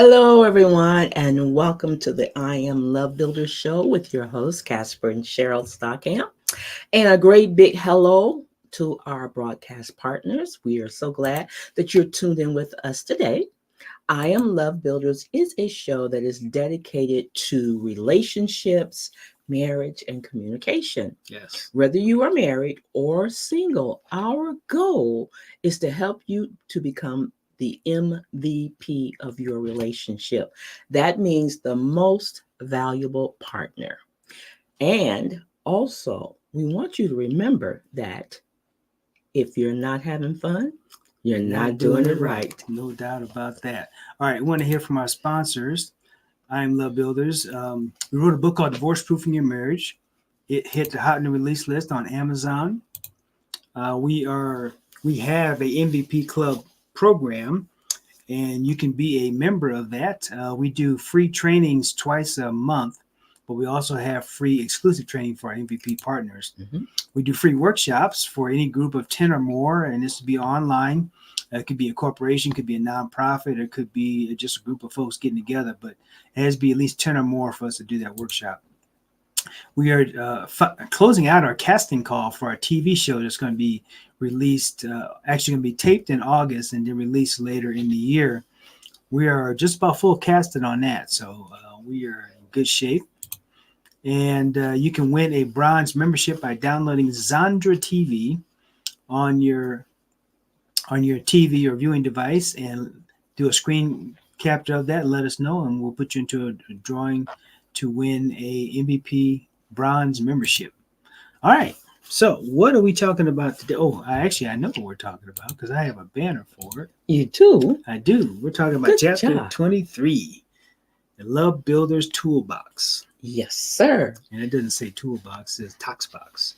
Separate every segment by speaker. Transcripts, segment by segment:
Speaker 1: Hello, everyone, and welcome to the IAM Love Builder Show with your hosts, Casper and Cheryl Stockham. And a great big hello to our broadcast partners. We are so glad that you're tuned in with us today. I Am Love Builders is a show that is dedicated to relationships, marriage, and communication.
Speaker 2: Yes.
Speaker 1: Whether you are married or single, our goal is to help you to become the MVP of your relationship. That means the most valuable partner. And also, we want you to remember that if you're not having fun, you're not doing it right.
Speaker 2: No doubt about that. All right, we want to hear from our sponsors. I'm Love Builders. We wrote a book called Divorce Proofing Your Marriage. It hit the hot new release list on Amazon. We have a MVP Club program, and you can be a member of that. We do free trainings twice a month, but we also have free exclusive training for our MVP partners.
Speaker 1: Mhm.
Speaker 2: We do free workshops for any group of 10 or more, and this would be online. It could be a corporation, could be a nonprofit, it could be just a group of folks getting together, but it has to be at least 10 or more for us to do that workshop. We are closing out our casting call for our TV show that's going to be released, actually going to be taped in August and then released later in the year. We are just about full casted on that, so we are in good shape. And you can win a bronze membership by downloading Zandra TV on your TV or viewing device and do a screen capture of that and let us know, and we'll put you into a drawing to win a MVP bronze membership. All right. So what are we talking about today? Oh, I know what we're talking about because I have a banner for it.
Speaker 1: You too?
Speaker 2: I do. We're talking about
Speaker 1: Good
Speaker 2: chapter
Speaker 1: job.
Speaker 2: 23, the Love Builders Toolbox.
Speaker 1: Yes, sir.
Speaker 2: And it doesn't say toolbox, it says Toxbox.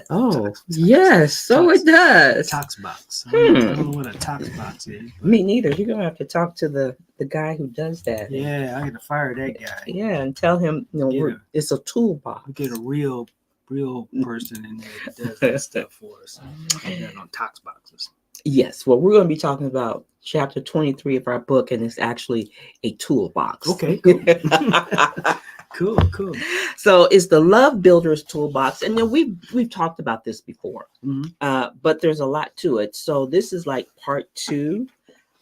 Speaker 1: Oh, yes, so it does.
Speaker 2: Toxbox. I don't know what a Toxbox is.
Speaker 1: Me neither. You're going to have to talk to the guy who does that.
Speaker 2: Yeah, I got to fire that guy.
Speaker 1: Yeah, and tell him, it's a toolbox.
Speaker 2: We get a real person in there that does that stuff for us. That on Toxboxes.
Speaker 1: Yes, well, we're going to be talking about chapter 23 of our book, and it's actually a toolbox.
Speaker 2: Okay, cool. Cool.
Speaker 1: So it's the Love Builders Toolbox, and then we've talked about this before, but there's a lot to it. So this is like part 2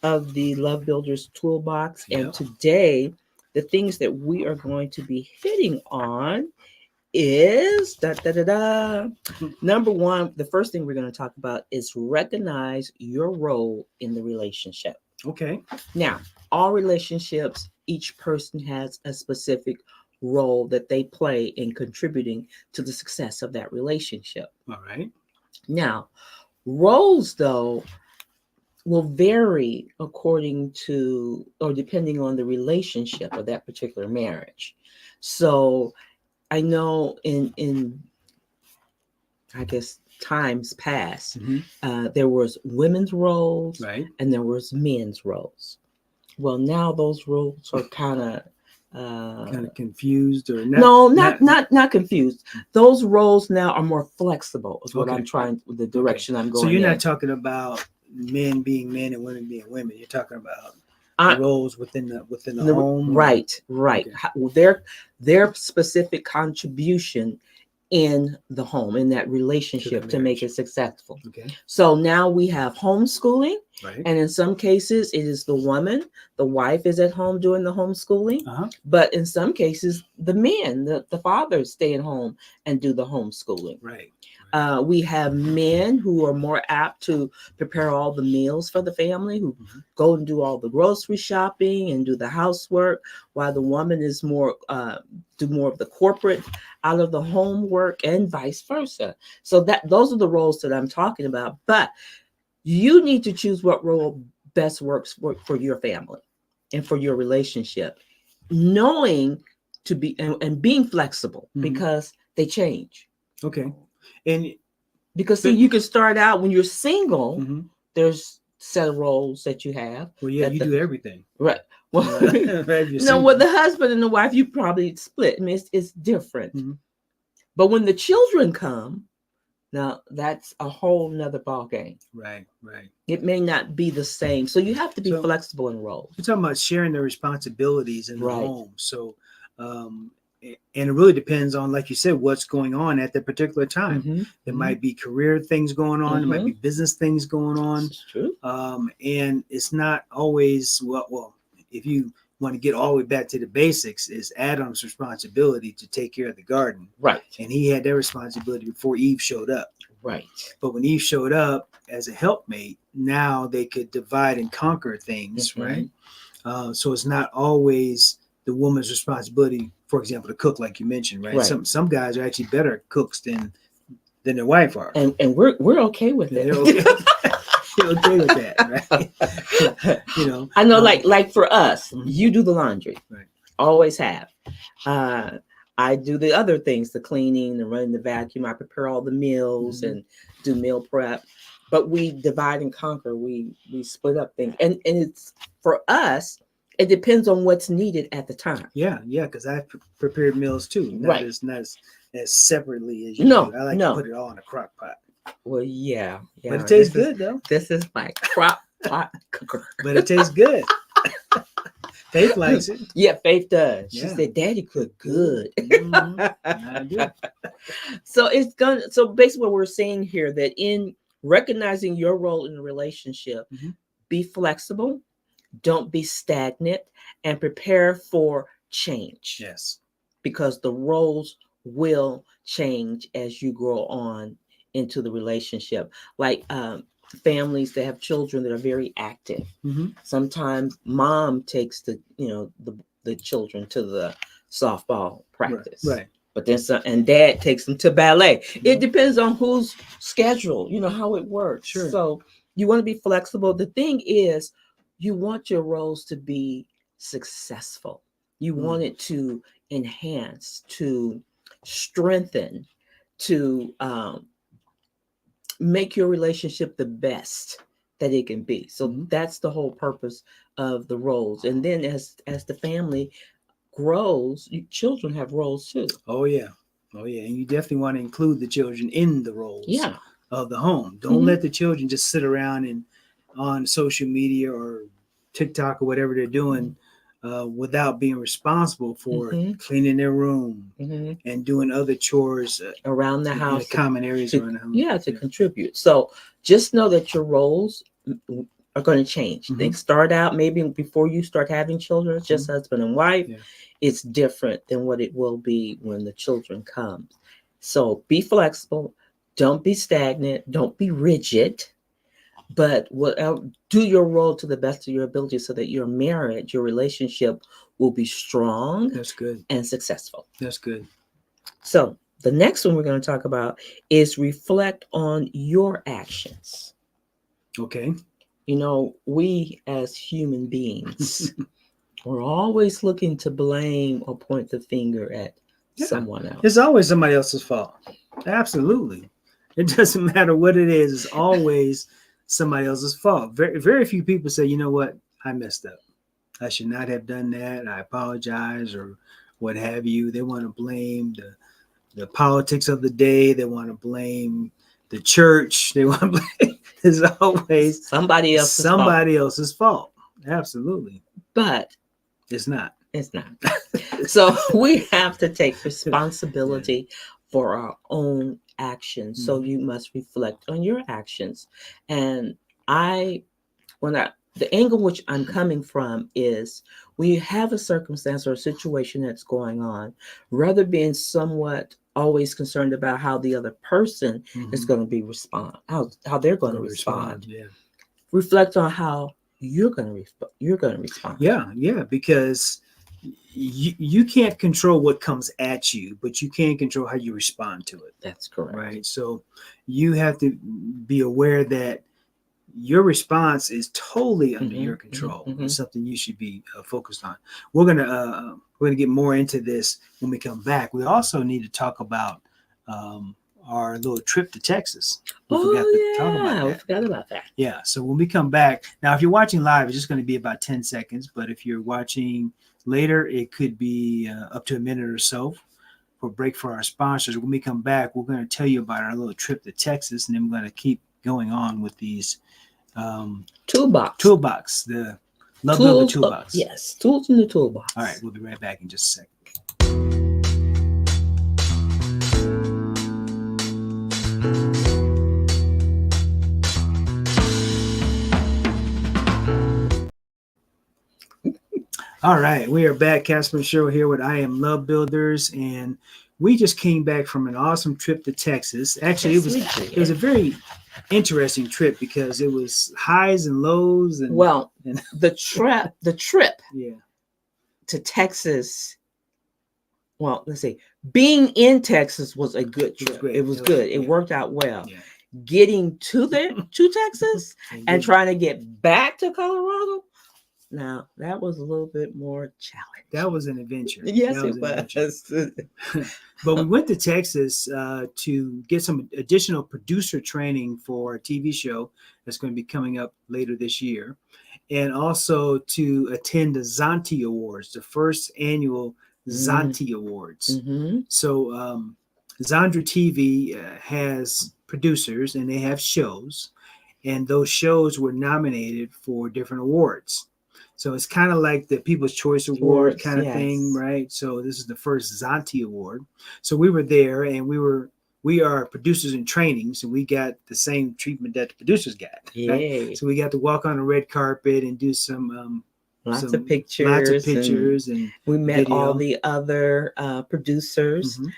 Speaker 1: of the Love Builders Toolbox, and today the things that we are going to be hitting on is number 1. The first thing we're going to talk about is recognize your role in the relationship.
Speaker 2: Okay.
Speaker 1: Now, all relationships, each person has a specific role that they play in contributing to the success of that relationship.
Speaker 2: All right.
Speaker 1: Now, roles, though, will vary according to or depending on the relationship of that particular marriage. So I know in I guess times past, there was women's roles,
Speaker 2: right,
Speaker 1: and there was men's roles. Well, now those roles are kind of
Speaker 2: confused, or
Speaker 1: not confused. Those roles now are more flexible. Is what I'm trying. The direction I'm going.
Speaker 2: So you're not talking about men being men and women being women. You're talking about roles within the home.
Speaker 1: Right. Okay. Their specific contribution in the home, in that relationship, to make it successful.
Speaker 2: Okay.
Speaker 1: So now we have homeschooling,
Speaker 2: right,
Speaker 1: and in some cases it is the woman, the wife is at home doing the homeschooling, but in some cases the men, the fathers stay at home and do the homeschooling.
Speaker 2: Right.
Speaker 1: We have men who are more apt to prepare all the meals for the family, who go and do all the grocery shopping and do the housework, while the woman is more do more of the corporate out of the home work, and vice versa. So those are the roles that I'm talking about. But you need to choose what role best works for your family and for your relationship, knowing to be and being flexible, because they change.
Speaker 2: Okay. And
Speaker 1: because you can start out when you're single, there's set of roles that you have.
Speaker 2: Well, yeah, you do everything.
Speaker 1: Right. Well, with the husband and the wife, you probably split. I mean, it's different. But when the children come, Now that's a whole nother ball game.
Speaker 2: Right, right.
Speaker 1: It may not be the same. So you have to be
Speaker 2: So
Speaker 1: flexible in roles.
Speaker 2: we're talking about sharing the responsibilities in the
Speaker 1: Right.
Speaker 2: home. So, and it really depends on, like you said, what's going on at that particular time.
Speaker 1: Mm-hmm.
Speaker 2: There might be career things going on. There might
Speaker 1: Mm-hmm.
Speaker 2: be business things going
Speaker 1: This
Speaker 2: on.
Speaker 1: is true.
Speaker 2: And it's not always, well, if you want to get all the way back to the basics, is Adam's responsibility to take care of the garden.
Speaker 1: Right.
Speaker 2: And he had that responsibility before Eve showed up.
Speaker 1: Right.
Speaker 2: But when Eve showed up as a helpmate, now they could divide and conquer things,
Speaker 1: Mhm.
Speaker 2: right? So it's not always the woman's responsibility, for example, to cook, like you mentioned, right?
Speaker 1: Right.
Speaker 2: Some guys are actually better cooks than their wife are.
Speaker 1: And we're okay with
Speaker 2: And
Speaker 1: it.
Speaker 2: they're okay. They're okay with that, right? You know,
Speaker 1: I know, like for us,
Speaker 2: Mhm.
Speaker 1: you do the laundry.
Speaker 2: Right.
Speaker 1: Always have. I do the other things, the cleaning and running the vacuum. I prepare all the meals
Speaker 2: Mhm.
Speaker 1: and do meal prep. But we divide and conquer. We split up things, and it's for us. It depends on what's needed at the time.
Speaker 2: Yeah, because I've prepared meals too,
Speaker 1: Right.
Speaker 2: not as separately as you
Speaker 1: No,
Speaker 2: do. I like
Speaker 1: no.
Speaker 2: to put it all in a crock pot.
Speaker 1: Well, yeah.
Speaker 2: But it tastes good though.
Speaker 1: This is my crock pot cooker.
Speaker 2: But it tastes good. Faith likes it.
Speaker 1: Yeah, Faith does. She
Speaker 2: Yeah.
Speaker 1: said, "Daddy cook good."
Speaker 2: Mhm. I do.
Speaker 1: So basically what we're saying here, that in recognizing your role in the relationship,
Speaker 2: Mhm.
Speaker 1: be flexible, don't be stagnant, and prepare for change.
Speaker 2: Yes.
Speaker 1: Because the roles will change as you grow on into the relationship. Like families that have children that are very active.
Speaker 2: Mm-hmm.
Speaker 1: Sometimes mom takes the children to the softball practice.
Speaker 2: Right.
Speaker 1: But then and dad takes them to ballet.
Speaker 2: Mm-hmm.
Speaker 1: It depends on whose schedule, how it works.
Speaker 2: Sure.
Speaker 1: So you want to be flexible. The thing is, you want your roles to be successful. You want it to enhance, to strengthen, to make your relationship the best that it can be. So that's the whole purpose of the roles. And then as the family grows, children have roles too.
Speaker 2: Oh yeah, and you definitely want to include the children in the roles of the home. Don't let the children just sit around and on social media or TikTok or whatever they're doing without being responsible for cleaning their room and doing other chores
Speaker 1: around the house,
Speaker 2: the common areas around the home.
Speaker 1: Yeah, to contribute. So just know that your roles are going to change. They start out maybe before you start having children, it's just husband and wife. Yeah. It's different than what it will be when the children come. So be flexible. Don't be stagnant. Don't be rigid. But do your role to the best of your ability so that your marriage, your relationship will be strong.
Speaker 2: That's good.
Speaker 1: And successful.
Speaker 2: That's good.
Speaker 1: So the next one we're going to talk about is reflect on your actions.
Speaker 2: Okay.
Speaker 1: We as human beings, we're always looking to blame or point the finger at someone else.
Speaker 2: It's always somebody else's fault. Absolutely. It doesn't matter what it is. It's always somebody else's fault. Very, very few people say, you know what, I messed up. I should not have done that. I apologize or what have you. They want to blame the politics of the day. They want to blame the church. They want to blame. It's always
Speaker 1: somebody else's fault.
Speaker 2: Absolutely.
Speaker 1: But
Speaker 2: it's not.
Speaker 1: It's not. So we have to take responsibility for our own actions. So you must reflect on your actions. And the angle which I'm coming from is when you have a circumstance or a situation that's going on, rather being somewhat always concerned about how the other person is going to respond, how they're going to respond.
Speaker 2: Yeah.
Speaker 1: Reflect on how you're going to respond.
Speaker 2: Yeah, because you can't control what comes at you, but you can control how you respond to it.
Speaker 1: That's correct.
Speaker 2: Right. So you have to be aware that your response is totally under your control. It's something you should be focused on. We're gonna get more into this when we come back. We also need to talk about our little trip to Texas. We
Speaker 1: forgot about that.
Speaker 2: Yeah. So when we come back, now if you're watching live, it's just going to be about 10 seconds. But if you're watching later, it could be up to a minute or so. for a break for our sponsors. When we come back, we're going to tell you about our little trip to Texas, and then we're going to keep going on with these toolbox, the Love Builder toolbox.
Speaker 1: Yes, tools in the toolbox.
Speaker 2: All right, we'll be right back in just a second. All right, we are back. Casper Show here with IAM Love Builders, and we just came back from an awesome trip to Texas. Actually, it was a very interesting trip because it was highs and lows. And
Speaker 1: the trip
Speaker 2: yeah,
Speaker 1: to Texas. Well, let's see. Being in Texas was a good trip. It was good. It worked out well. Yeah. Getting to Texas and trying to get back to Colorado. Now, that was a little bit more challenging.
Speaker 2: That was an adventure.
Speaker 1: Yes, it was.
Speaker 2: But we went to Texas to get some additional producer training for a TV show that's going to be coming up later this year. And also to attend the Zonti Awards, the first annual Zonti Awards.
Speaker 1: Mm-hmm.
Speaker 2: So Zondra TV has producers and they have shows. And those shows were nominated for different awards. So it's kind of like the People's Choice Award kind of thing, right? So this is the first Zonti Award. So we were there, and we are producers in training, so we got the same treatment that the producers got. Right? So we got to walk on the red carpet and do some
Speaker 1: lots of pictures,
Speaker 2: and
Speaker 1: we met all the other producers. Mm-hmm.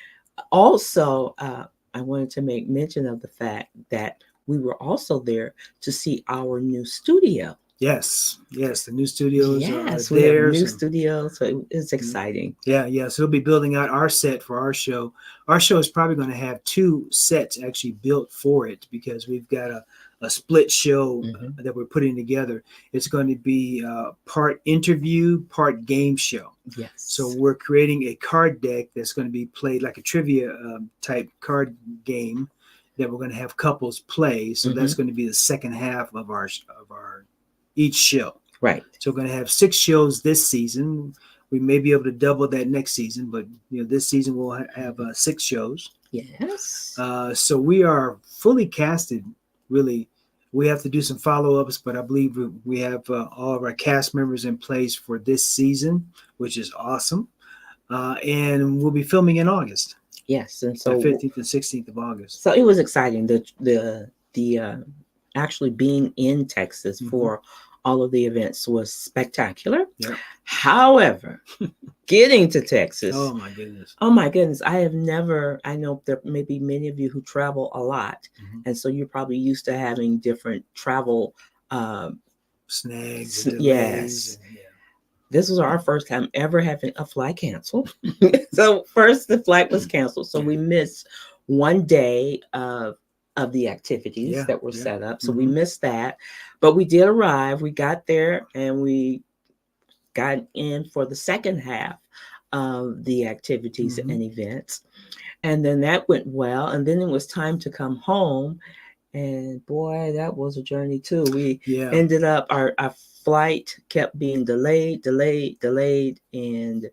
Speaker 1: Also, I wanted to make mention of the fact that we were also there to see our new studio.
Speaker 2: Yes, the new studios are
Speaker 1: we
Speaker 2: there.
Speaker 1: Have new studios, so it's exciting.
Speaker 2: Yeah. So we'll be building out our set for our show. Our show is probably going to have 2 sets actually built for it because we've got a split show that we're putting together. It's going to be part interview, part game show.
Speaker 1: Yes.
Speaker 2: So we're creating a card deck that's going to be played like a trivia type card game that we're going to have couples play. So that's going to be the second half of our each show.
Speaker 1: Right.
Speaker 2: So we're going to have 6 shows this season. We may be able to double that next season, but this season we'll have 6 shows.
Speaker 1: Yes.
Speaker 2: So we are fully casted. Really, we have to do some follow-ups, but I believe we have all of our cast members in place for this season, which is awesome. And we'll be filming in August.
Speaker 1: Yes, and so
Speaker 2: the 15th and 16th of August.
Speaker 1: So it was exciting. The actually being in Texas for all of the events was spectacular.
Speaker 2: Yep.
Speaker 1: However, getting to Texas.
Speaker 2: Oh my goodness.
Speaker 1: I know there may be many of you who travel a lot. And so you're probably used to having different travel
Speaker 2: snags.
Speaker 1: Yes. This was our first time ever having a flight canceled. So first the flight was canceled. So we missed one day of the activities that were set up. So we missed that, but we did arrive. We got there and we got in for the second half of the activities and events. And then that went well. And then it was time to come home. And boy, that was a journey too. We ended up, our flight kept being delayed. And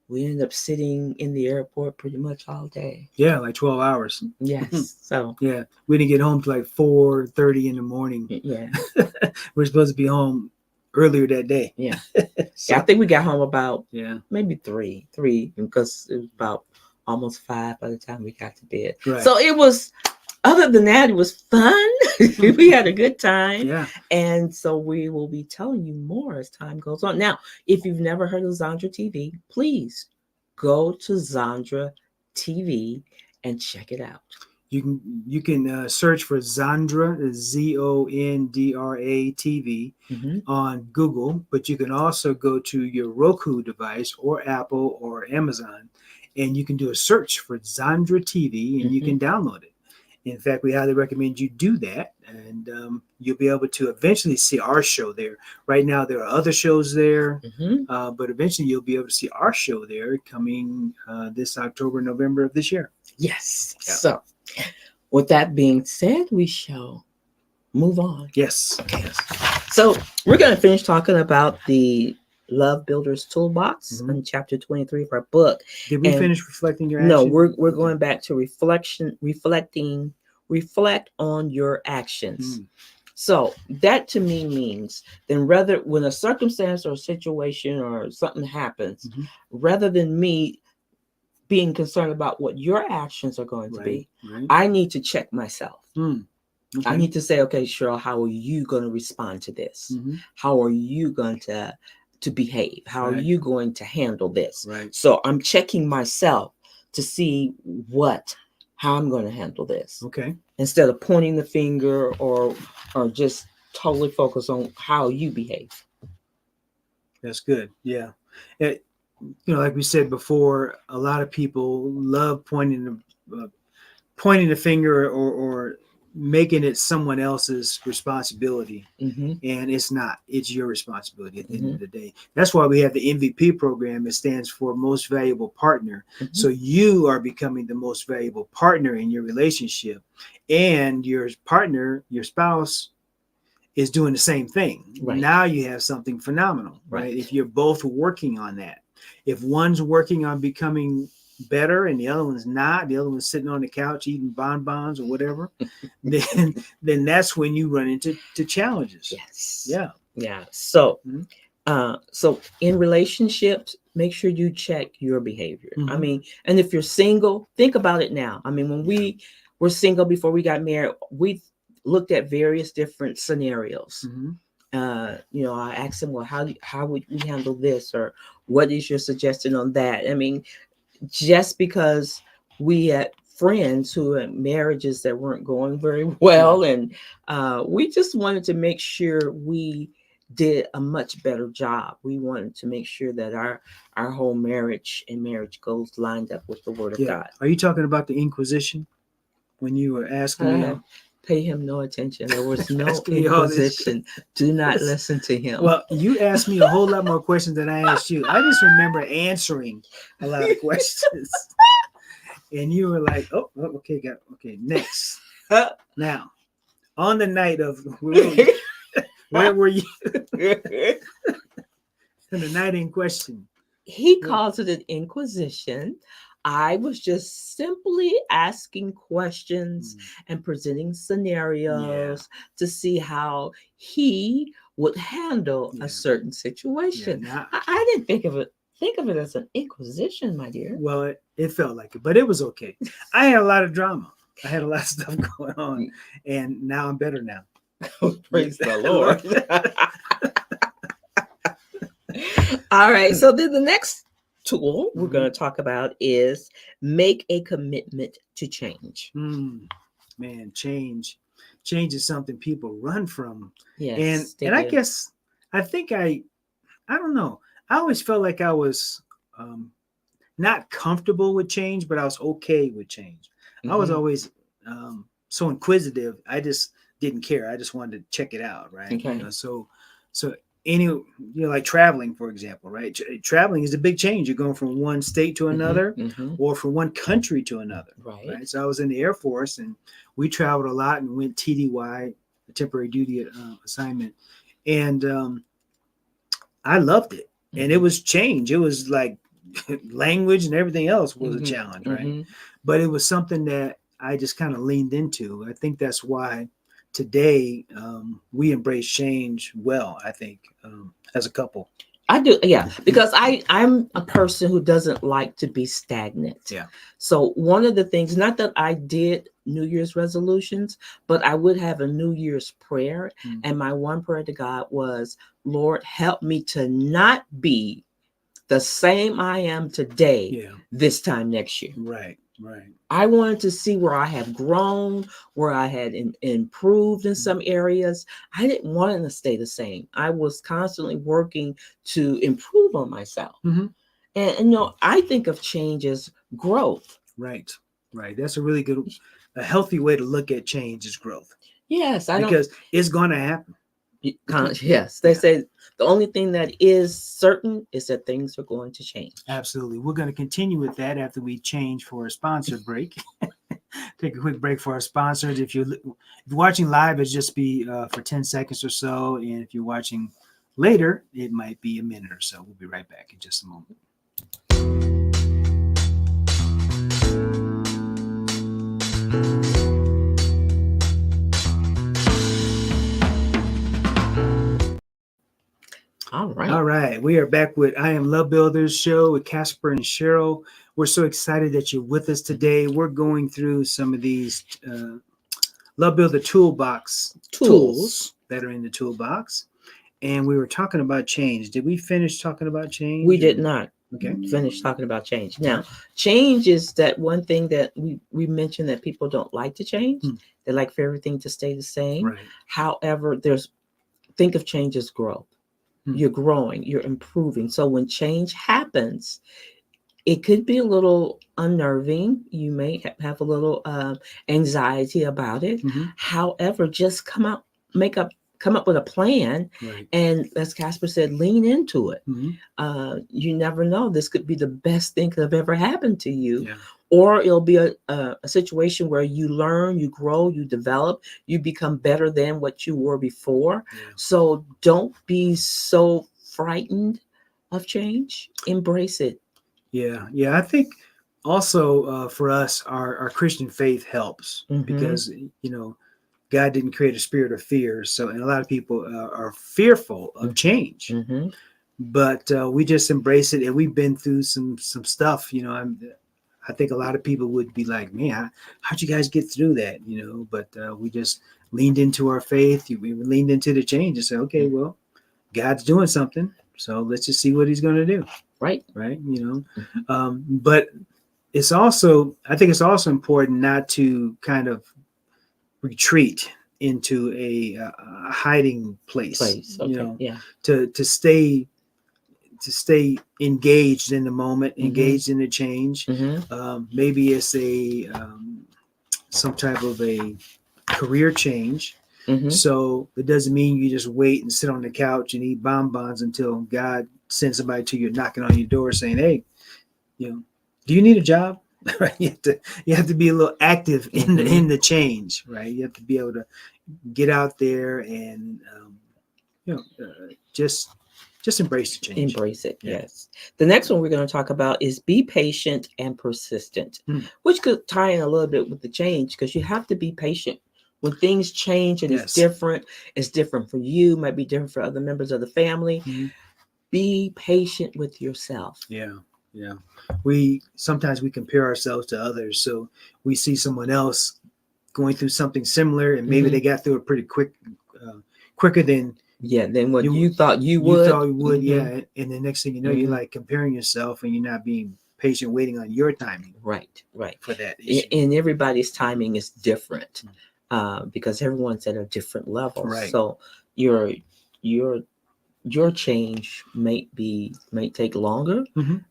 Speaker 1: we ended up sitting in the airport pretty much all day.
Speaker 2: Yeah, like 12 hours.
Speaker 1: Yes. So
Speaker 2: yeah, we didn't get home till like 4:30 in the morning.
Speaker 1: Yeah.
Speaker 2: We're supposed to be home earlier that day.
Speaker 1: Yeah. So, I think we got home about maybe 3 because it was about almost 5 by the time we got to bed.
Speaker 2: Right.
Speaker 1: So it was, other than that, it was fun. We had a good time.
Speaker 2: Yeah.
Speaker 1: And so we will be telling you more as time goes on. Now, if you've never heard of Zondra TV, please go to Zondra TV and check it out.
Speaker 2: You can search for Zondra, Zondra TV on Google, but you can also go to your Roku device or Apple or Amazon, and you can do a search for Zondra TV, and you can download it. In fact, we highly recommend you do that, and you'll be able to eventually see our show there. Right now, there are other shows there, but eventually you'll be able to see our show there coming this October, November of this year.
Speaker 1: Yes. Yeah. So, with that being said, we shall move on.
Speaker 2: Yes.
Speaker 1: Okay. Yes. So, we're going to finish talking about the Love Builder's Toolbox
Speaker 2: Mhm.
Speaker 1: in chapter 23 of our book.
Speaker 2: Did we
Speaker 1: And
Speaker 2: finish reflecting your
Speaker 1: no,
Speaker 2: action?
Speaker 1: we're
Speaker 2: Okay.
Speaker 1: going back to reflect on your actions.
Speaker 2: Mm.
Speaker 1: So that to me means then rather when a circumstance or a situation or something happens,
Speaker 2: Mhm.
Speaker 1: rather than me being concerned about what your actions are going to
Speaker 2: Right.
Speaker 1: be,
Speaker 2: Right.
Speaker 1: I need to check myself.
Speaker 2: Mm.
Speaker 1: I
Speaker 2: Okay.
Speaker 1: need to say, okay, Cheryl, how are you going to respond to this?
Speaker 2: Mhm.
Speaker 1: How are you going to behave? How are
Speaker 2: Right.
Speaker 1: you going to handle this?
Speaker 2: Right.
Speaker 1: So I'm checking myself to see how I'm going to handle this
Speaker 2: Okay.
Speaker 1: instead of pointing the finger or just totally focus on how you behave.
Speaker 2: That's good. Yeah. It, like we said before, a lot of people love pointing the finger or making it someone else's responsibility.
Speaker 1: Mm-hmm.
Speaker 2: And it's not. It's your responsibility at the end
Speaker 1: Mm-hmm.
Speaker 2: of the day. That's why we have the MVP program. It stands for Most Valuable Partner.
Speaker 1: Mm-hmm.
Speaker 2: So you are becoming the most valuable partner in your relationship, and your partner, your spouse, is doing the same thing.
Speaker 1: Right.
Speaker 2: Now you have something phenomenal, right?
Speaker 1: Right.
Speaker 2: If you're both working on that. If one's working on becoming better and the other one's not, the other one's sitting on the couch eating bonbons or whatever, then that's when you run into challenges.
Speaker 1: Yes.
Speaker 2: Yeah.
Speaker 1: Yeah. So
Speaker 2: Mhm.
Speaker 1: so in relationships, make sure you check your behavior. I
Speaker 2: Mhm.
Speaker 1: mean, and if you're single, think about it now. I mean, when we were single before we got married, we looked at various different scenarios.
Speaker 2: Mhm.
Speaker 1: I asked him, well, how would we handle this, or what is your suggestion on that? I mean, just because we had friends who had marriages that weren't going very well, and we just wanted to make sure we did a much better job. We wanted to make sure that our whole marriage and marriage goals lined up with the Word of
Speaker 2: Yeah.
Speaker 1: God.
Speaker 2: Are you talking about the Inquisition when you were asking me?
Speaker 1: Pay him no attention. There was no
Speaker 2: Asking me all this.
Speaker 1: inquisition. Do not listen to him.
Speaker 2: Well, you asked me a whole lot more questions than I asked you. I just remember answering a lot of questions. And you were like, oh, okay, next. Now, on the night of, where were you? On the night in question.
Speaker 1: He calls it an inquisition. I was just simply asking questions and presenting scenarios to see how he would handle a certain situation. I didn't think of it as an inquisition, my dear.
Speaker 2: Well, it felt like it, but it was okay. I had a lot of drama. I had a lot of stuff going on, and now I'm better now.
Speaker 1: Praise the Lord. All right. So then the next tool we're going to talk about is make a commitment to change.
Speaker 2: Man, change is something people run from.
Speaker 1: Yes,
Speaker 2: and I guess I don't know. I always felt like I was not comfortable with change, but I was okay with change. I was always so inquisitive. I just didn't care. I just wanted to check it out, right?
Speaker 1: Okay.
Speaker 2: So like traveling, for example, right? Traveling is a big change. You're going from one state to another, or from one country to another, right? So I was in the Air Force, and we traveled a lot and went TDY, a temporary duty assignment, and I loved it. And it was change. It was like language and everything else was a challenge, right? But it was something that I just kind of leaned into. I think that's why today we embrace change well, I think, as a couple.
Speaker 1: I do, yeah, because I'm a person who doesn't like to be stagnant.
Speaker 2: Yeah.
Speaker 1: So one of the things, not that I did New Year's resolutions, but I would have a New Year's prayer, and my one prayer to God was, Lord, help me to not be the same I am today this time next year.
Speaker 2: Right.
Speaker 1: I wanted to see where I have grown, where I had improved in some areas. I didn't want it to stay the same. I was constantly working to improve on myself. And I think of change as growth.
Speaker 2: Right. That's a really a healthy way to look at change is growth.
Speaker 1: Yes,
Speaker 2: because it's going to happen.
Speaker 1: Yes, they say the only thing that is certain is that things are going to change.
Speaker 2: Absolutely. We're going to continue with that after we change for a sponsor break. Take a quick break for our sponsors. If you're watching live, it's just be for 10 seconds or so. And if you're watching Later, it might be a minute or so. We'll be right back in just a moment.
Speaker 1: All right.
Speaker 2: All right. We are back with I Am Love Builders show with Casper and Cheryl. We're so excited that you're with us today. We're going through some of these Love Builder toolbox tools that are in the toolbox. And we were talking about change. Did we finish talking about change?
Speaker 1: We did not
Speaker 2: Okay.
Speaker 1: finish talking about change. Now, change is that one thing that we mentioned that people don't like to change. They like for everything to stay the same.
Speaker 2: Right.
Speaker 1: However, think of change as growth. You're growing, you're improving. So when change happens, it could be a little unnerving. You may have a little anxiety about it. However, just come up with a plan,
Speaker 2: Right.
Speaker 1: and as Casper said, lean into it. You never know. This could be the best thing that have ever happened to you.
Speaker 2: Yeah.
Speaker 1: Or it'll be a situation where you learn, you grow, you develop, you become better than what you were before.
Speaker 2: Yeah.
Speaker 1: So don't be so frightened of change. Embrace it.
Speaker 2: Yeah. I think also for us, our Christian faith helps because, God didn't create a spirit of fear. So, and a lot of people are fearful of change, but we just embrace it. And we've been through some stuff, I think a lot of people would be like, man, how'd you guys get through that? But we just leaned into our faith. We leaned into the change and said, okay, well, God's doing something. So let's just see what he's going to do.
Speaker 1: Right.
Speaker 2: But I think it's also important not to kind of retreat into a hiding place.
Speaker 1: Okay.
Speaker 2: To stay engaged in the moment, engaged in the change. Maybe it's some type of a career change. So it doesn't mean you just wait and sit on the couch and eat bonbons until God sends somebody to you knocking on your door saying, hey, do you need a job? You have to be a little active in the change, right? You have to be able to get out there and just embrace the change.
Speaker 1: Embrace it. Yeah. Yes. The next one we're going to talk about is be patient and persistent, which could tie in a little bit with the change, because you have to be patient. When things change and it's different for you, might be different for other members of the family. Be patient with yourself.
Speaker 2: Yeah. Sometimes we compare ourselves to others. So we see someone else going through something similar, and maybe they got through it pretty quicker than
Speaker 1: what you thought you would.
Speaker 2: Yeah. And the next thing you know, you're like comparing yourself, and you're not being patient, waiting on your timing.
Speaker 1: Right.
Speaker 2: For that issue.
Speaker 1: And everybody's timing is different, because everyone's at a different level.
Speaker 2: Right.
Speaker 1: So your change may take longer,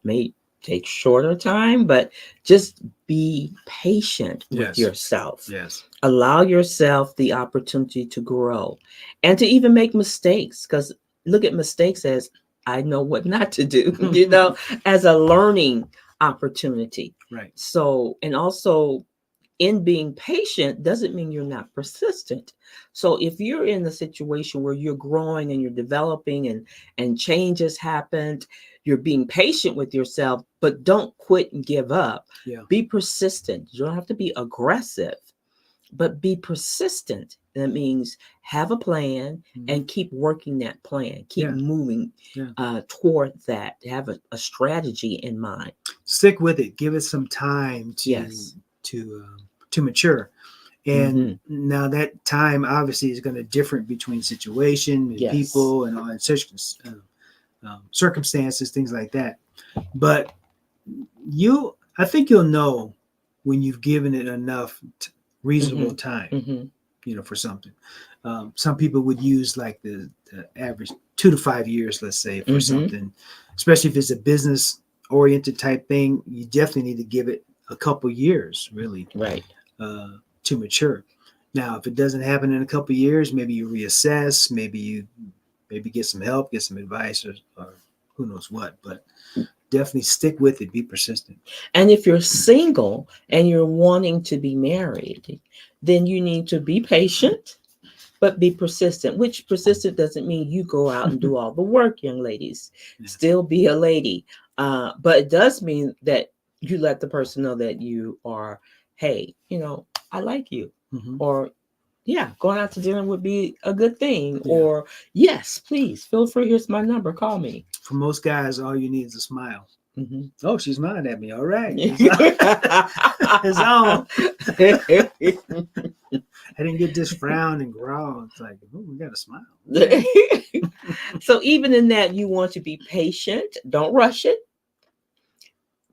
Speaker 1: may take shorter time, but just be patient with yourself.
Speaker 2: Yes.
Speaker 1: Allow yourself the opportunity to grow and to even make mistakes, because look at mistakes as I know what not to do, as a learning opportunity.
Speaker 2: Right.
Speaker 1: So, and also in being patient doesn't mean you're not persistent. So if you're in a situation where you're growing and you're developing and change has happened, you're being patient with yourself, but don't quit and give up.
Speaker 2: Yeah.
Speaker 1: Be persistent. You don't have to be aggressive, but be persistent. That means have a plan and keep working that plan. Keep moving toward that. Have a strategy in mind.
Speaker 2: Stick with it. Give it some time to mature. And now that time obviously is going to differ between situation and people and all circumstances, things like that. But I think you'll know when you've given it enough reasonable time, for something. Some people would use like the average 2 to 5 years, let's say, for something, especially if it's a business oriented type thing. You definitely need to give it a couple years, really.
Speaker 1: Right.
Speaker 2: To mature. Now, if it doesn't happen in a couple of years, maybe you reassess, maybe you get some help, get some advice, or who knows what, but definitely stick with it. Be persistent.
Speaker 1: And if you're single and you're wanting to be married, then you need to be patient, but be persistent, which persistent doesn't mean you go out and do all the work, young ladies.
Speaker 2: Yeah.
Speaker 1: Still be a lady. But it does mean that you let the person know that you are, hey, I like you.
Speaker 2: Mm-hmm.
Speaker 1: Or, yeah, going out to dinner would be a good thing.
Speaker 2: Yeah.
Speaker 1: Or, yes, please, feel free. Here's my number. Call me.
Speaker 2: For most guys, all you need is a smile.
Speaker 1: Mm-hmm.
Speaker 2: Oh, she's smiling at me. All right. It's on. I didn't get this frown and growl. It's like, oh, we got to smile.
Speaker 1: So even in that, you want to be patient. Don't rush it,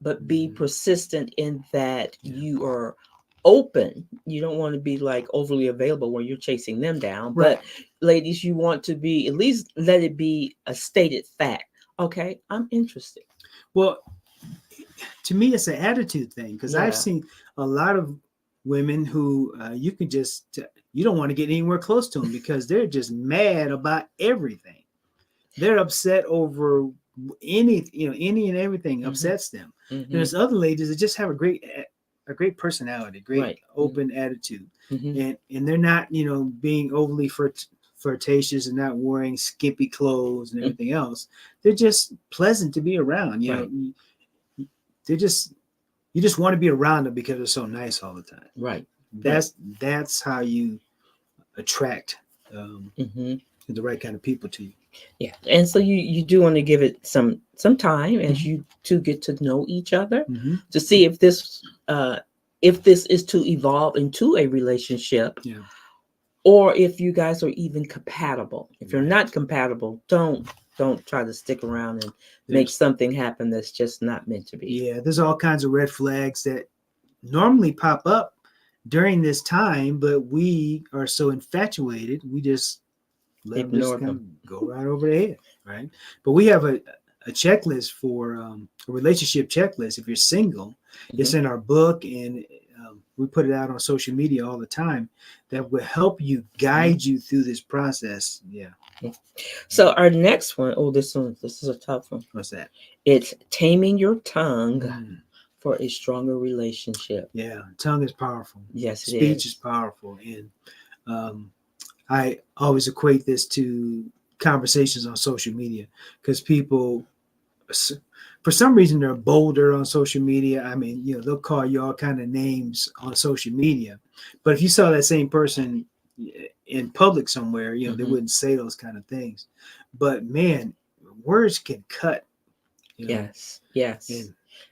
Speaker 1: but be persistent in that you are open. You don't want to be like overly available when you're chasing them down.
Speaker 2: Right.
Speaker 1: But ladies, you want to be, at least let it be a stated fact. Okay, I'm interested.
Speaker 2: Well, to me, it's an attitude thing, because
Speaker 1: Yeah.
Speaker 2: I've seen a lot of women who you can just, you don't want to get anywhere close to them because they're just mad about everything. They're upset over any and everything upsets them.
Speaker 1: Mhm.
Speaker 2: There's other ladies that just have a great personality, great
Speaker 1: Right.
Speaker 2: open attitude,
Speaker 1: Mhm.
Speaker 2: and they're not being overly flirtatious and not wearing skimpy clothes and everything else. They're just pleasant to be around.
Speaker 1: Right.
Speaker 2: They're just, you just want to be around them because they're so nice all the time.
Speaker 1: Right.
Speaker 2: That's how you attract
Speaker 1: Mhm.
Speaker 2: the right kind of people to you.
Speaker 1: Yeah, and so you do want to give it some time as you two get to know each other
Speaker 2: Mm-hmm.
Speaker 1: to see if this is to evolve into a relationship,
Speaker 2: Yeah.
Speaker 1: or if you guys are even compatible. If you're
Speaker 2: Right.
Speaker 1: not compatible, don't try to stick around and make something happen that's just not meant to be.
Speaker 2: Yeah, there's all kinds of red flags that normally pop up during this time, but we are so infatuated, we just let them just kind of go right over the head, right? But we have a checklist for a relationship checklist. If you're single, it's in our book, and we put it out on social media all the time, that will help you, guide you through this process. Yeah.
Speaker 1: So our next one, this is a tough one.
Speaker 2: What's that?
Speaker 1: It's taming your tongue for a stronger relationship.
Speaker 2: Yeah, tongue is powerful.
Speaker 1: Yes,
Speaker 2: speech is powerful, and I always equate this to conversations on social media, because people, for some reason, they're bolder on social media. I mean, they'll call you all kind of names on social media, but if you saw that same person in public somewhere, they wouldn't say those kind of things. But man, words can cut.
Speaker 1: Yes.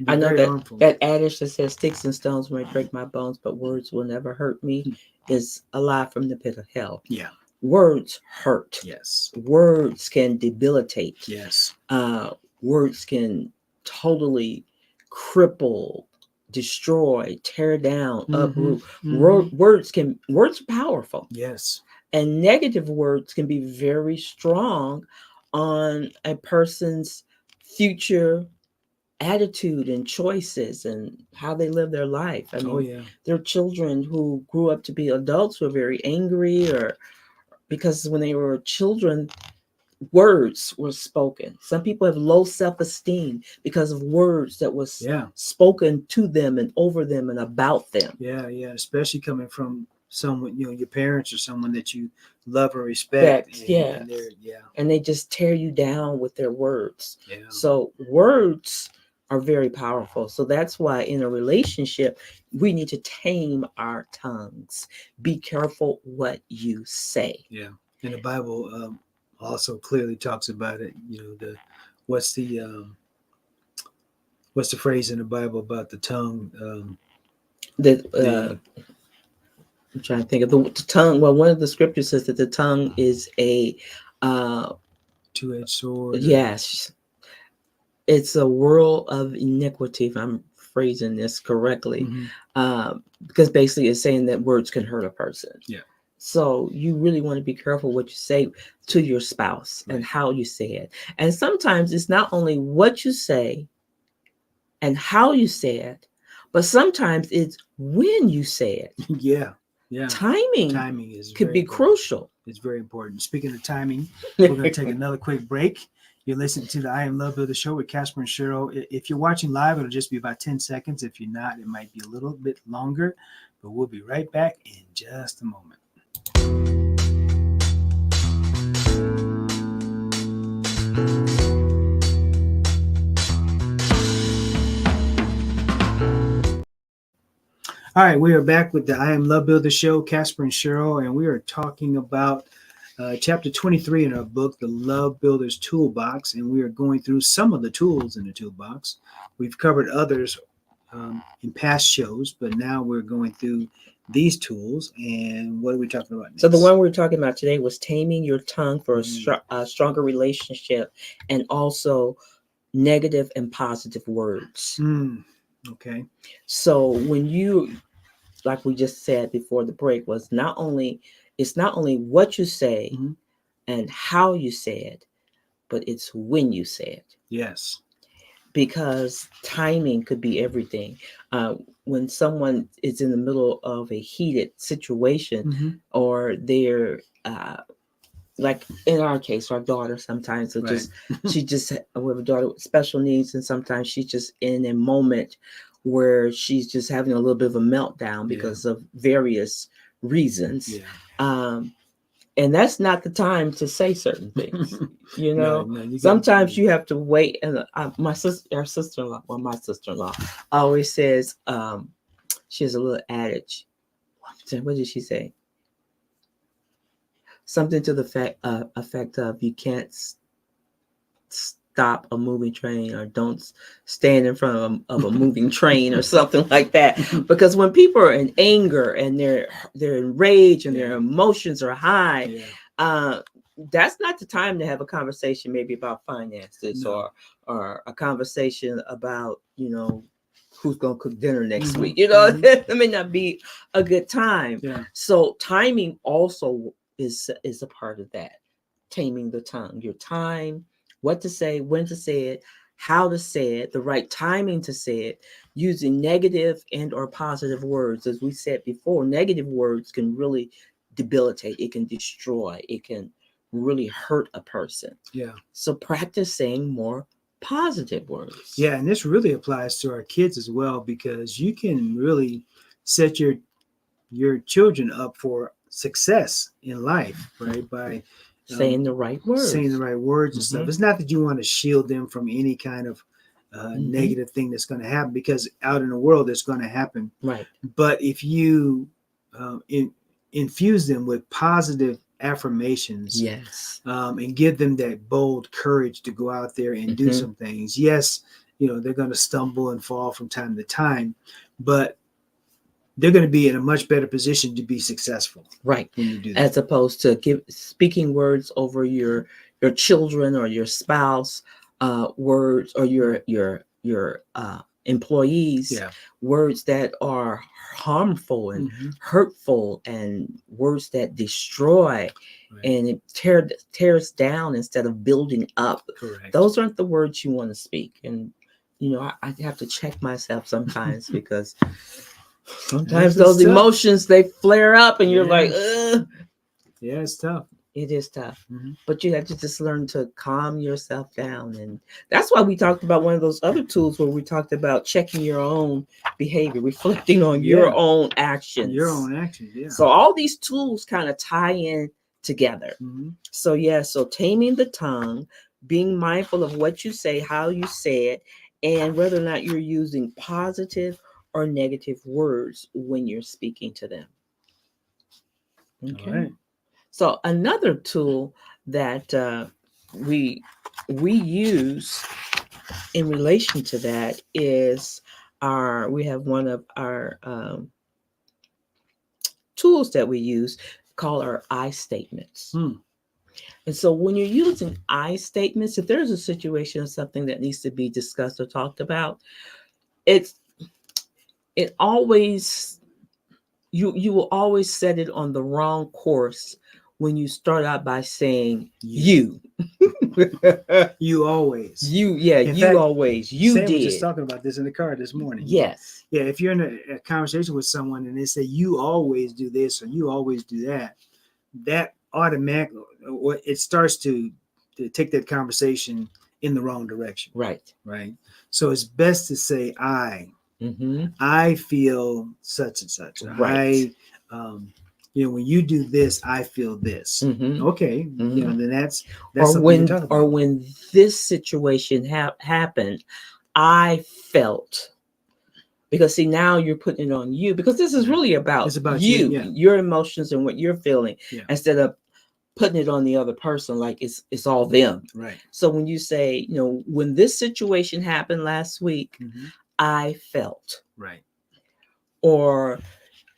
Speaker 2: I know
Speaker 1: that adage that says sticks and stones may break my bones, but words will never hurt me is a lie from the pit of hell.
Speaker 2: Yeah.
Speaker 1: Words hurt.
Speaker 2: Yes.
Speaker 1: Words can debilitate.
Speaker 2: Yes.
Speaker 1: Words can totally cripple, destroy, tear down, uproot. Words are powerful.
Speaker 2: Yes.
Speaker 1: And negative words can be very strong on a person's future attitude and choices and how they live their life. I mean, there are children who grew up to be adults who are very angry, or because when they were children, words were spoken. Some people have low self-esteem because of words that was spoken to them and over them and about them.
Speaker 2: Yeah, especially coming from someone, your parents or someone that you love or respect.
Speaker 1: And they just tear you down with their words.
Speaker 2: Yeah.
Speaker 1: So words are very powerful. So that's why in a relationship, we need to tame our tongues. Be careful what you say.
Speaker 2: Yeah. And the Bible also clearly talks about it. What's the phrase in the Bible about the tongue?
Speaker 1: I'm trying to think of the tongue. Well, one of the scriptures says that the tongue is a
Speaker 2: two-edged sword.
Speaker 1: Yes. It's a world of iniquity, if I'm phrasing this correctly. Because basically it's saying that words can hurt a person.
Speaker 2: Yeah.
Speaker 1: So you really want to be careful what you say to your spouse and how you say it. And sometimes it's not only what you say and how you say it, but sometimes it's when you say it.
Speaker 2: Yeah.
Speaker 1: Timing could be crucial.
Speaker 2: It's very important. Speaking of timing, we're going to take another quick break. You're listening to the I Am Love Builder Show with Casper and Cheryl. If you're watching live, it'll just be about 10 seconds. If you're not, it might be a little bit longer, but we'll be right back in just a moment. All right, we are back with the I Am Love Builder show, Casper and Cheryl, and we are talking about chapter 23 in our book, The Love Builder's Toolbox, and we are going through some of the tools in the toolbox. We've covered others in past shows, but now we're going through these tools, and what are we talking about next?
Speaker 1: So the one we were talking about today was taming your tongue for a stronger relationship, and also negative and positive words.
Speaker 2: Okay.
Speaker 1: So when you, like we just said before the break, was it's not only what you say and how you say it, but it's when you say it.
Speaker 2: Yes.
Speaker 1: Because timing could be everything. When someone is in the middle of a heated situation, or they're like in our case, our daughter sometimes will just she just we have a daughter with special needs, and sometimes she's just in a moment where she's just having a little bit of a meltdown because of various reasons. And that's not the time to say certain things. You know, sometimes you have to wait. And my sister-in-law always says, she has a little adage. What did she say? Something to the effect of, you can't stop a moving train, or don't stand in front of a moving train, or something like that. Because when people are in anger and they're enraged and their emotions are high, that's not the time to have a conversation maybe about finances, or a conversation about, who's going to cook dinner next week. It may not be a good time. So timing also is a part of that. Taming the tongue, your time, what to say, when to say it, how to say it, the right timing to say it, using negative and or positive words. As we said before, negative words can really debilitate. It can destroy. It can really hurt a person. So practice saying more positive words.
Speaker 2: And this really applies to our kids as well, because you can really set your children up for success in life, right? By
Speaker 1: saying the right words.
Speaker 2: And stuff. It's not that you want to shield them from any kind of negative thing that's going to happen, because out in the world it's going to happen.
Speaker 1: Right.
Speaker 2: But if you infuse them with positive affirmations, and give them that bold courage to go out there and do some things. Yes, they're going to stumble and fall from time to time, but they're going to be in a much better position to be successful.
Speaker 1: Right.
Speaker 2: When you do that.
Speaker 1: As opposed to speaking words over your children or your spouse, words, or your employees, words that are harmful and hurtful, and words that destroy, and it tears down instead of building up.
Speaker 2: Correct.
Speaker 1: Those aren't the words you want to speak. And I have to check myself sometimes, because sometimes those emotions, they flare up, and you're like, ugh.
Speaker 2: Yeah, it's tough.
Speaker 1: It is tough. But you have to just learn to calm yourself down. And that's why we talked about one of those other tools where we talked about checking your own behavior, reflecting on your own actions. So all these tools kind of tie in together. So so taming the tongue, being mindful of what you say, how you say it, and whether or not you're using positive or negative words when you're speaking to them. Okay. All right. So another tool that we use in relation to that is we have one of our tools that we use called our I statements. And so when you're using I statements, if there's a situation or something that needs to be discussed or talked about, it always, you will always set it on the wrong course when you start out by saying you.
Speaker 2: You always.
Speaker 1: You fact, always. You
Speaker 2: Sam
Speaker 1: did.
Speaker 2: was just talking about this in the car this morning.
Speaker 1: Yes.
Speaker 2: Yeah, if you're in a conversation with someone and they say you always do this or you always do that, that automatically, it starts to take that conversation in the wrong direction.
Speaker 1: Right.
Speaker 2: So it's best to say I feel such and such.
Speaker 1: Right.
Speaker 2: when you do this, I feel this.
Speaker 1: Mm-hmm.
Speaker 2: Okay,
Speaker 1: Mm-hmm.
Speaker 2: then that's
Speaker 1: Or
Speaker 2: something you're
Speaker 1: when
Speaker 2: talking about.
Speaker 1: this situation happened, I felt, because see, now you're putting it on you, because this is
Speaker 2: Right.
Speaker 1: really about
Speaker 2: It's about you.
Speaker 1: you,
Speaker 2: Yeah.
Speaker 1: your emotions and what you're feeling,
Speaker 2: Yeah.
Speaker 1: instead of putting it on the other person like it's all them.
Speaker 2: Right.
Speaker 1: So when you say, when this situation happened last week,
Speaker 2: Mm-hmm.
Speaker 1: I felt,
Speaker 2: Right.
Speaker 1: or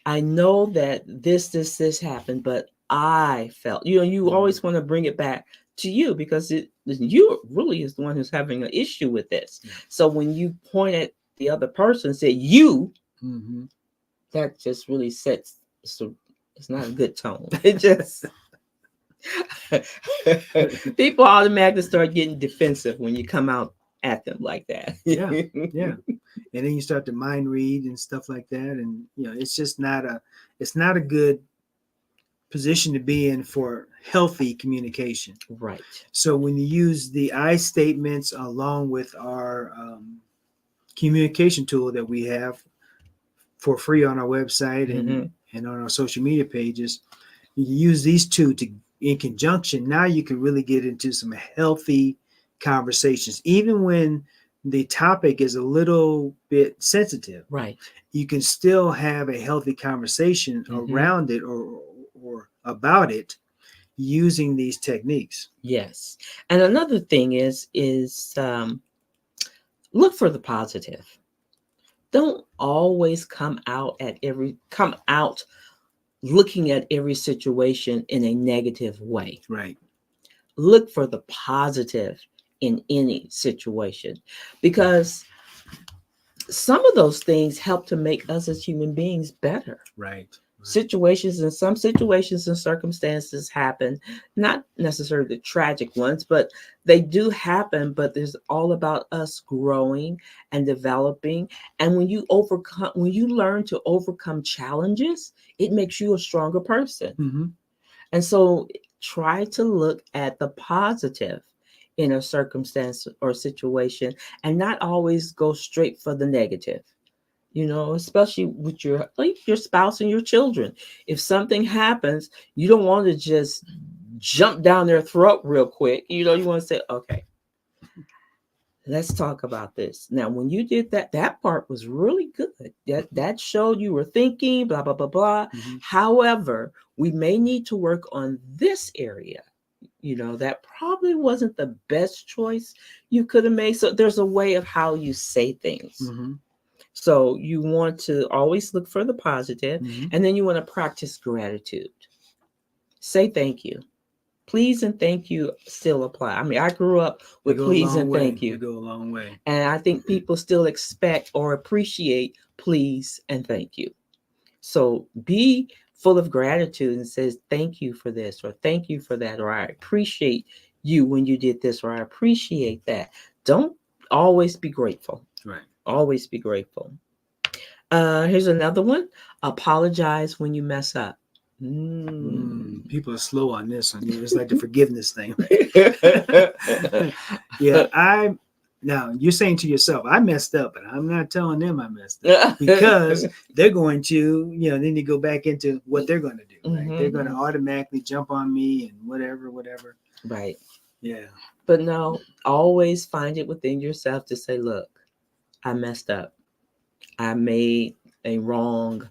Speaker 1: I know that this happened, but I felt, you
Speaker 2: Mm-hmm.
Speaker 1: always want to bring it back to you, because you really is the one who's having an issue with this.
Speaker 2: Yeah.
Speaker 1: So when you point at the other person and say you,
Speaker 2: Mm-hmm.
Speaker 1: that just really sets, so it's not a good tone. It just people automatically start getting defensive when you come out at them like that.
Speaker 2: Yeah. Yeah. And then you start to mind read and stuff like that, and it's just not a good position to be in for healthy communication.
Speaker 1: Right.
Speaker 2: So when you use the I statements along with our communication tool that we have for free on our website
Speaker 1: Mm-hmm.
Speaker 2: and on our social media pages, you use these two to in conjunction. Now you can really get into some healthy conversations, even when the topic is a little bit sensitive.
Speaker 1: Right.
Speaker 2: You can still have a healthy conversation
Speaker 1: Mm-hmm.
Speaker 2: around it or about it using these techniques.
Speaker 1: Yes. And another thing is look for the positive. Don't always come out looking at every situation in a negative way.
Speaker 2: Right.
Speaker 1: Look for the positive in any situation, because some of those things help to make us as human beings better.
Speaker 2: Right.
Speaker 1: Some situations and circumstances happen, not necessarily the tragic ones, but they do happen. But there's all about us growing and developing. And when you learn to overcome challenges, it makes you a stronger person.
Speaker 2: Mm-hmm.
Speaker 1: And so try to look at the positive in a circumstance or situation, and not always go straight for the negative. Especially with your spouse and your children. If something happens, you don't want to just jump down their throat real quick. You want to say, okay, let's talk about this. Now, when you did that part was really good. That showed you were thinking, blah, blah, blah, blah.
Speaker 2: Mm-hmm.
Speaker 1: However, we may need to work on this area. That probably wasn't the best choice you could have made. So there's a way of how you say things.
Speaker 2: Mm-hmm.
Speaker 1: So you want to always look for the positive,
Speaker 2: Mm-hmm.
Speaker 1: and then you want to practice gratitude. Say thank you. Please and thank you still apply. I mean, I grew up
Speaker 2: They
Speaker 1: with
Speaker 2: go a
Speaker 1: please
Speaker 2: long
Speaker 1: and
Speaker 2: way.
Speaker 1: thank
Speaker 2: They
Speaker 1: you.
Speaker 2: go a long way.
Speaker 1: And I think people still expect or appreciate please and thank you. So be full of gratitude and says thank you for this, or thank you for that, or I appreciate you when you did this, or I appreciate that. Don't always be grateful.
Speaker 2: Right.
Speaker 1: Always be grateful. Here's another one. Apologize when you mess up.
Speaker 2: People are slow on this one. It's like the forgiveness thing. Yeah, now you're saying to yourself, I messed up, but I'm not telling them I messed up, because they're going to, then you go back into what they're going to do, right?
Speaker 1: Mhm.
Speaker 2: They're going to automatically jump on me and whatever.
Speaker 1: Right.
Speaker 2: Yeah.
Speaker 1: But no, always find it within yourself to say, look, I messed up. I made a wrong,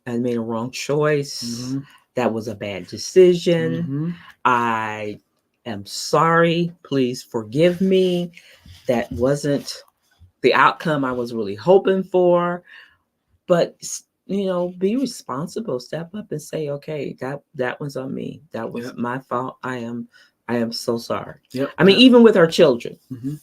Speaker 1: I made a wrong choice.
Speaker 2: Mm-hmm.
Speaker 1: That was a bad decision.
Speaker 2: Mm-hmm.
Speaker 1: I am sorry. Please forgive me. That wasn't the outcome I was really hoping for. But be responsible. Step up and say, okay, that was on me. That was
Speaker 2: Yep.
Speaker 1: my fault. I am so sorry.
Speaker 2: Yep.
Speaker 1: I mean,
Speaker 2: Yep.
Speaker 1: even with our children,
Speaker 2: Mm-hmm.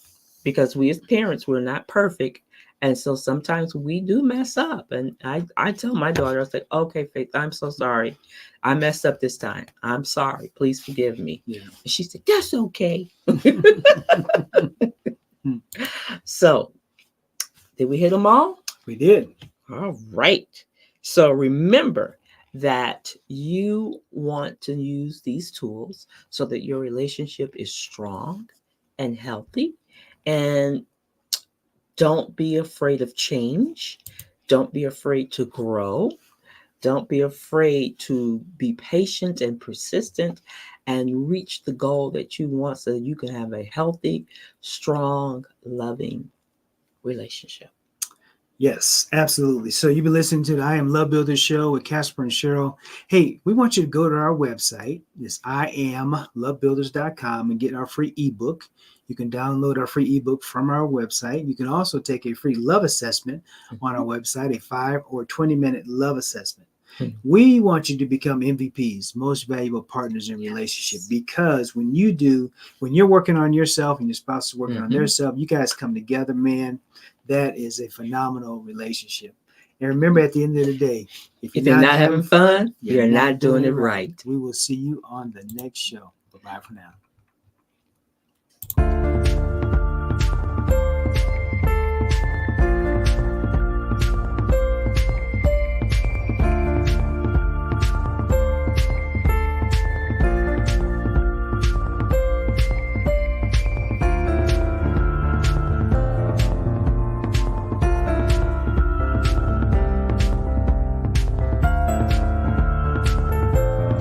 Speaker 1: because we as parents, we're not perfect. And so sometimes we do mess up. And I tell my daughter, I say, okay, Faith, I'm so sorry. I messed up this time. I'm sorry. Please forgive me.
Speaker 2: Yeah.
Speaker 1: And she said, that's okay. So did we hit them all?
Speaker 2: We did.
Speaker 1: All right. So remember that you want to use these tools so that your relationship is strong and healthy. And don't be afraid of change. Don't be afraid to grow. Don't be afraid to be patient and persistent and reach the goal that you want so that you can have a healthy, strong, loving relationship.
Speaker 2: Yes, absolutely. So you've been listening to the I Am Love Builders show with Casper and Cheryl. Hey, we want you to go to our website. It's IamLoveBuilders.com and get our free ebook. You can download our free ebook from our website. You can also take a free love assessment on our website, a 5 or 20-minute love assessment.
Speaker 1: Mhm.
Speaker 2: We want you to become MVPs, most valuable partners in relationship, because when you're working on yourself and your spouse is working on their self, you guys come together, man. That is a phenomenal relationship. And remember, at the end of the day, if
Speaker 1: If
Speaker 2: you're
Speaker 1: you're
Speaker 2: not
Speaker 1: not
Speaker 2: having
Speaker 1: having
Speaker 2: fun,
Speaker 1: fun, you're not doing it right.
Speaker 2: We will see you on the next show. Bye-bye for now.